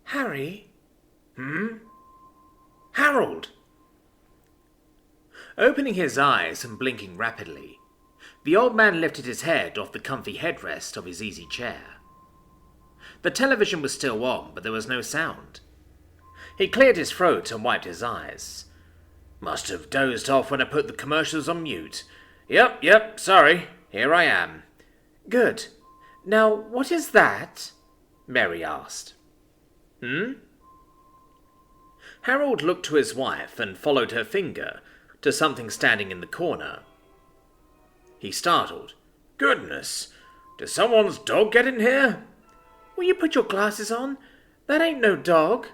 Harry? Harold! Opening his eyes and blinking rapidly, the old man lifted his head off the comfy headrest of his easy chair. The television was still on, but there was no sound. He cleared his throat and wiped his eyes. Must have dozed off when I put the commercials on mute. Yep, sorry. Here I am. Good. Now, what is that? Mary asked. Harold looked to his wife and followed her finger to something standing in the corner. He startled. Goodness, did someone's dog get in here? Will you put your glasses on? That ain't no dog.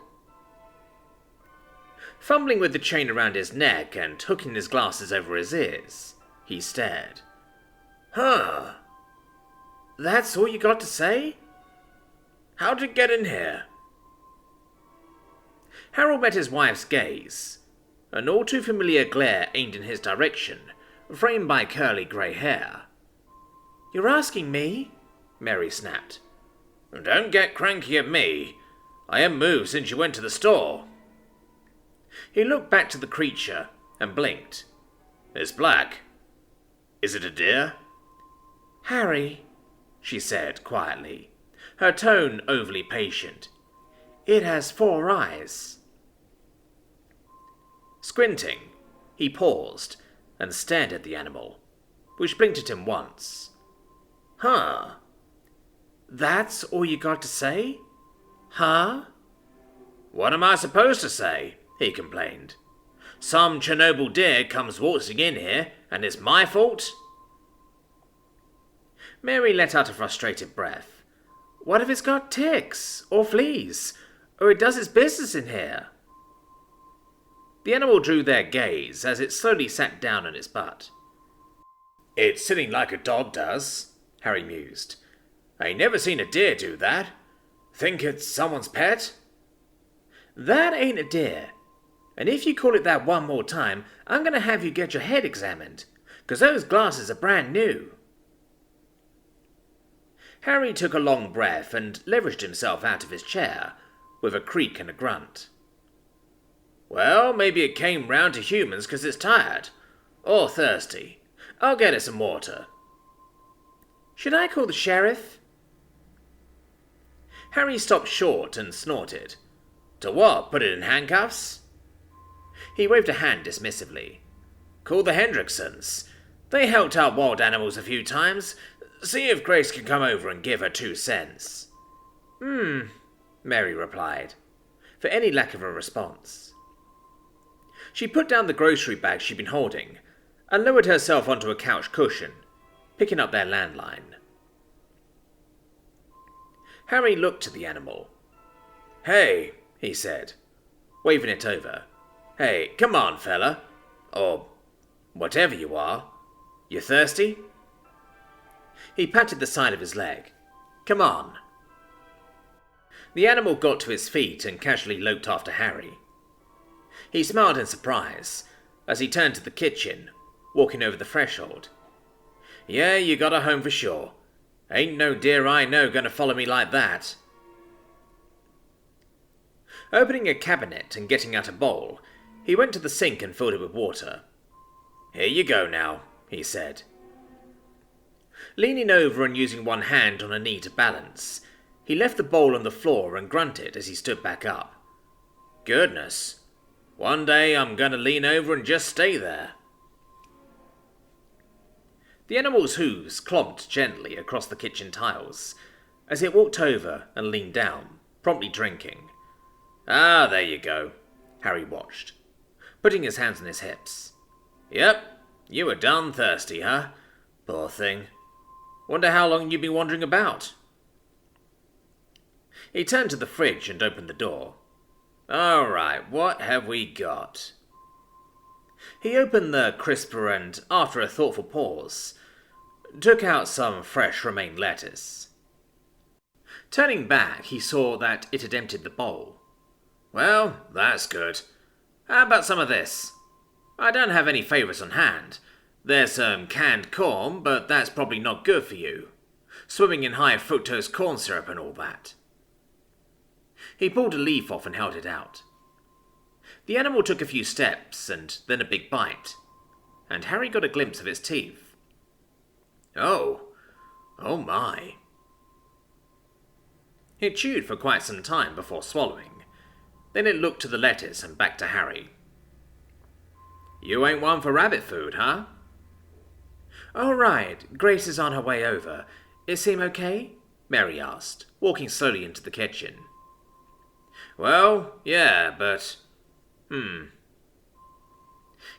Fumbling with the chain around his neck and hooking his glasses over his ears, he stared. Huh. That's all you got to say? How'd it get in here? Harold met his wife's gaze, an all too familiar glare aimed in his direction, framed by curly grey hair. You're asking me? Mary snapped. Don't get cranky at me. I haven't moved since you went to the store. He looked back to the creature and blinked. It's black. Is it a deer? Harry, she said quietly, her tone overly patient. It has 4 eyes. Squinting, he paused and stared at the animal, which blinked at him once. Huh. That's all you got to say? Huh? What am I supposed to say? He complained. Some Chernobyl deer comes waltzing in here, and it's my fault? Mary let out a frustrated breath. What if it's got ticks, or fleas, or it does its business in here? The animal drew their gaze as it slowly sat down on its butt. It's sitting like a dog does, Harry mused. I ain't never seen a deer do that. Think it's someone's pet? That ain't a deer. And if you call it that one more time, I'm going to have you get your head examined, 'cause those glasses are brand new. Harry took a long breath and leveraged himself out of his chair, with a creak and a grunt. Well, maybe it came round to humans 'cause it's tired. Or thirsty. I'll get it some water. Should I call the sheriff? Harry stopped short and snorted. To what? Put it in handcuffs? He waved a hand dismissively. Call the Hendricksons. They helped out wild animals a few times. See if Grace can come over and give her 2 cents. Mary replied, for any lack of a response. She put down the grocery bag she'd been holding and lowered herself onto a couch cushion, picking up their landline. Harry looked at the animal. Hey, he said, waving it over. Hey, come on, fella. Or whatever you are. You thirsty? He patted the side of his leg. Come on. The animal got to his feet and casually loped after Harry. He smiled in surprise as he turned to the kitchen, walking over the threshold. Yeah, you got a home for sure. Ain't no deer I know gonna follow me like that. Opening a cabinet and getting out a bowl, he went to the sink and filled it with water. Here you go now, he said. Leaning over and using one hand on a knee to balance, he left the bowl on the floor and grunted as he stood back up. Goodness, one day I'm gonna lean over and just stay there. The animal's hooves clomped gently across the kitchen tiles as it walked over and leaned down, promptly drinking. Ah, there you go, Harry watched, putting his hands on his hips. Yep, you were darn thirsty, huh? Poor thing. Wonder how long you've been wandering about. He turned to the fridge and opened the door. All right, what have we got? He opened the crisper and, after a thoughtful pause, took out some fresh romaine lettuce. Turning back, he saw that it had emptied the bowl. Well, that's good. How about some of this? I don't have any favourites on hand. There's some canned corn, but that's probably not good for you. Swimming in high fructose corn syrup and all that. He pulled a leaf off and held it out. The animal took a few steps and then a big bite, and Harry got a glimpse of its teeth. Oh my. It chewed for quite some time before swallowing. Then it looked to the lettuce and back to Harry. You ain't one for rabbit food, huh? "Oh, right. Grace is on her way over. It seem okay?" Mary asked, walking slowly into the kitchen. "Well, yeah, but...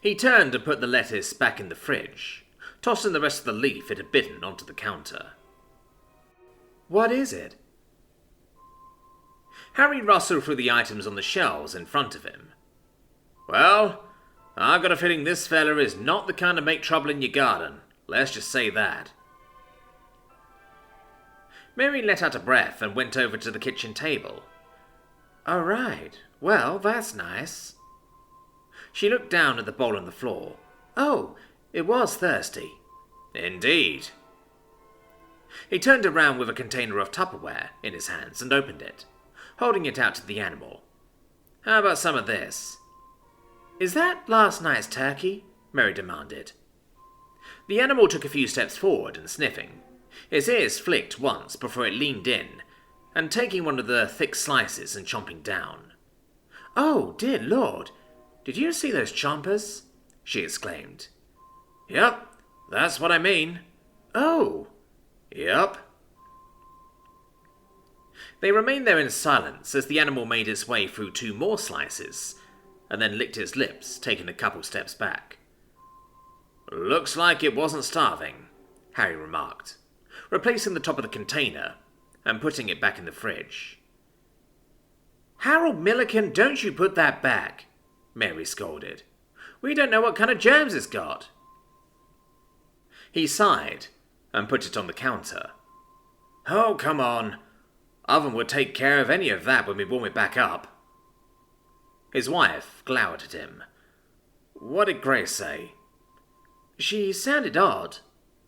He turned and put the lettuce back in the fridge, tossing the rest of the leaf it had bitten onto the counter. "What is it?" Harry rustled through the items on the shelves in front of him. "Well, I got a feeling this fella is not the kind to make trouble in your garden. Let's just say that." Mary let out a breath and went over to the kitchen table. "All right. Well, that's nice." She looked down at the bowl on the floor. "Oh, it was thirsty." "Indeed." He turned around with a container of Tupperware in his hands and opened it, holding it out to the animal. "How about some of this?" "Is that last night's turkey?" Mary demanded. The animal took a few steps forward and sniffing. Its ears flicked once before it leaned in, and taking one of the thick slices and chomping down. "Oh, dear Lord! Did you see those chompers?" she exclaimed. "Yep, that's what I mean." "Oh!" "Yep." They remained there in silence as the animal made its way through 2 more slices, and then licked its lips, taking a couple steps back. "Looks like it wasn't starving," Harry remarked, replacing the top of the container and putting it back in the fridge. "Harold Milliken, don't you put that back," Mary scolded. "We don't know what kind of germs it's got." He sighed and put it on the counter. "Oh, come on. Oven would take care of any of that when we warm it back up." His wife glowered at him. "What did Grace say?" "She sounded odd,"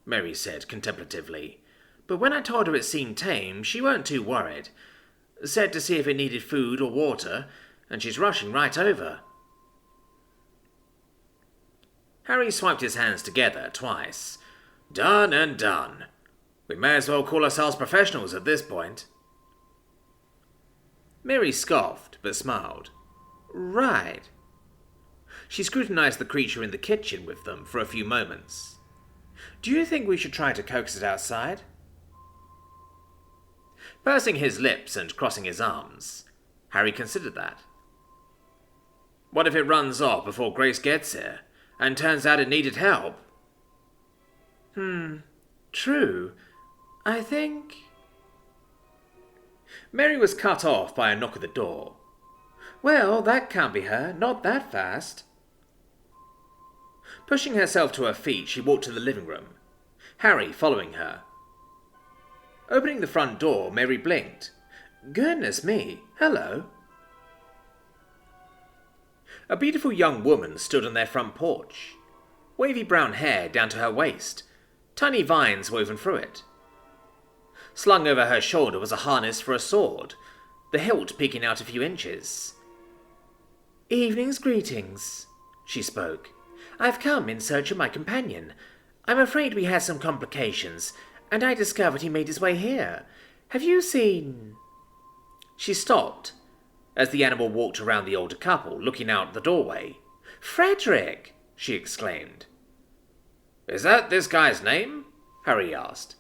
Mary said contemplatively, "but when I told her it seemed tame, she weren't too worried. Said to see if it needed food or water, and she's rushing right over." Harry swiped his hands together twice. "Done and done. We may as well call ourselves professionals at this point." Mary scoffed, but smiled. "Right." She scrutinized the creature in the kitchen with them for a few moments. "Do you think we should try to coax it outside?" Pursing his lips and crossing his arms, Harry considered that. What if it runs off before Grace gets here, and turns out it needed help? True. I think... Mary was cut off by a knock at the door. "Well, that can't be her. Not that fast." Pushing herself to her feet, she walked to the living room, Harry following her. Opening the front door, Mary blinked. "Goodness me, hello." A beautiful young woman stood on their front porch, wavy brown hair down to her waist, tiny vines woven through it. Slung over her shoulder was a harness for a sword, the hilt peeking out a few inches. "Evening's greetings," she spoke. "I've come in search of my companion. I'm afraid we had some complications, and I discovered he made his way here. Have you seen—" She stopped as the animal walked around the older couple, looking out the doorway. "Frederick!" she exclaimed. "Is that this guy's name?" Harry asked.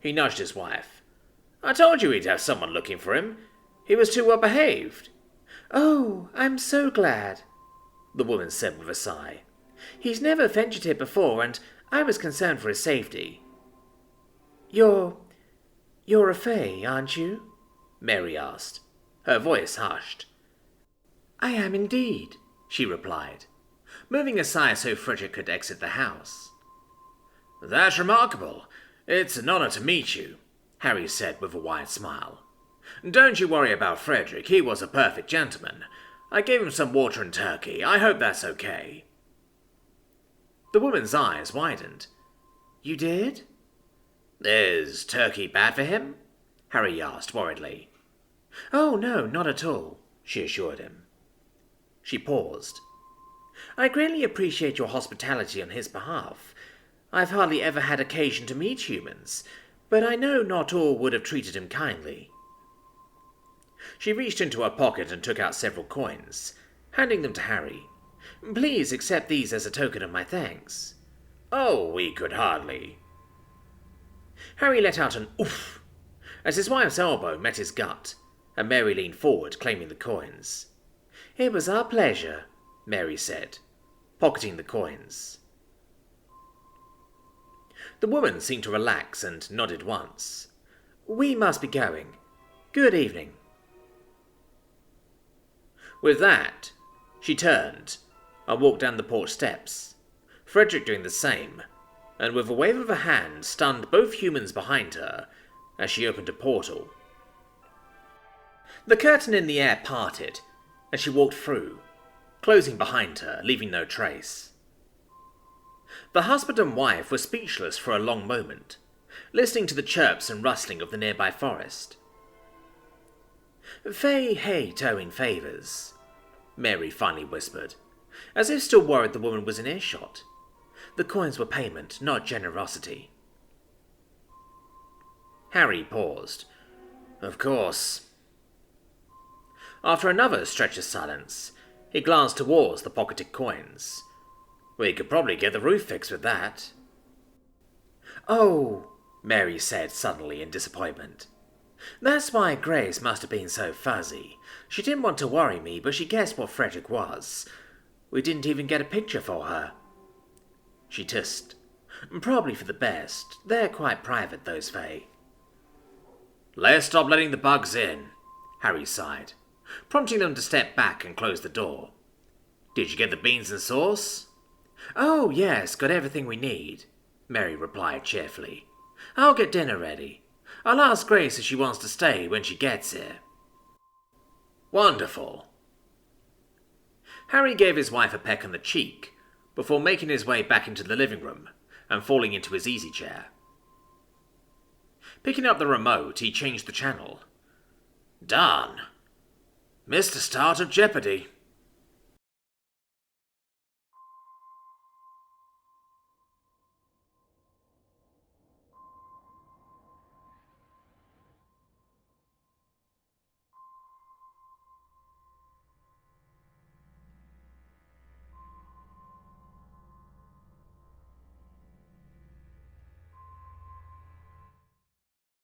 He nudged his wife. "I told you he'd have someone looking for him. He was too well behaved." "Oh, I'm so glad," the woman said with a sigh. "He's never ventured here before, and I was concerned for his safety." You're a fae, aren't you?" Mary asked. Her voice hushed. "I am indeed," she replied, moving aside so Frederick could exit the house. "That's remarkable. It's an honor to meet you," Harry said with a wide smile. "Don't you worry about Frederick. He was a perfect gentleman. I gave him some water and turkey. I hope that's okay." The woman's eyes widened. "You did?" "Is turkey bad for him?" Harry asked worriedly. "Oh, no, not at all," she assured him. She paused. "I greatly appreciate your hospitality on his behalf. I've hardly ever had occasion to meet humans, but I know not all would have treated him kindly." She reached into her pocket and took out several coins, handing them to Harry. "Please accept these as a token of my thanks." "Oh, we could hardly." Harry let out an oof as his wife's elbow met his gut, and Mary leaned forward, claiming the coins. "It was our pleasure," Mary said, pocketing the coins. The woman seemed to relax and nodded once. "We must be going. Good evening." With that, she turned and walked down the porch steps, Frederick doing the same, and with a wave of her hand stunned both humans behind her as she opened a portal. The curtain in the air parted as she walked through, closing behind her, leaving no trace. The husband and wife were speechless for a long moment, listening to the chirps and rustling of the nearby forest. "Faye hate owing favours," Mary finally whispered, as if still worried the woman was in earshot. "The coins were payment, not generosity." Harry paused. "Of course." After another stretch of silence, he glanced towards the pocketed coins. "We could probably get the roof fixed with that." "Oh," Mary said suddenly in disappointment. "That's why Grace must have been so fuzzy. She didn't want to worry me, but she guessed what Frederick was. We didn't even get a picture for her." She tissed. "Probably for the best. They're quite private, those Faye." "Let's stop letting the bugs in," Harry sighed, prompting them to step back and close the door. "Did you get the beans and sauce?" "Oh, yes, got everything we need," Mary replied cheerfully. "I'll get dinner ready. I'll ask Grace if she wants to stay when she gets here." "Wonderful." Harry gave his wife a peck on the cheek before making his way back into the living room and falling into his easy chair. Picking up the remote, he changed the channel. "Darn. Missed the start of Jeopardy."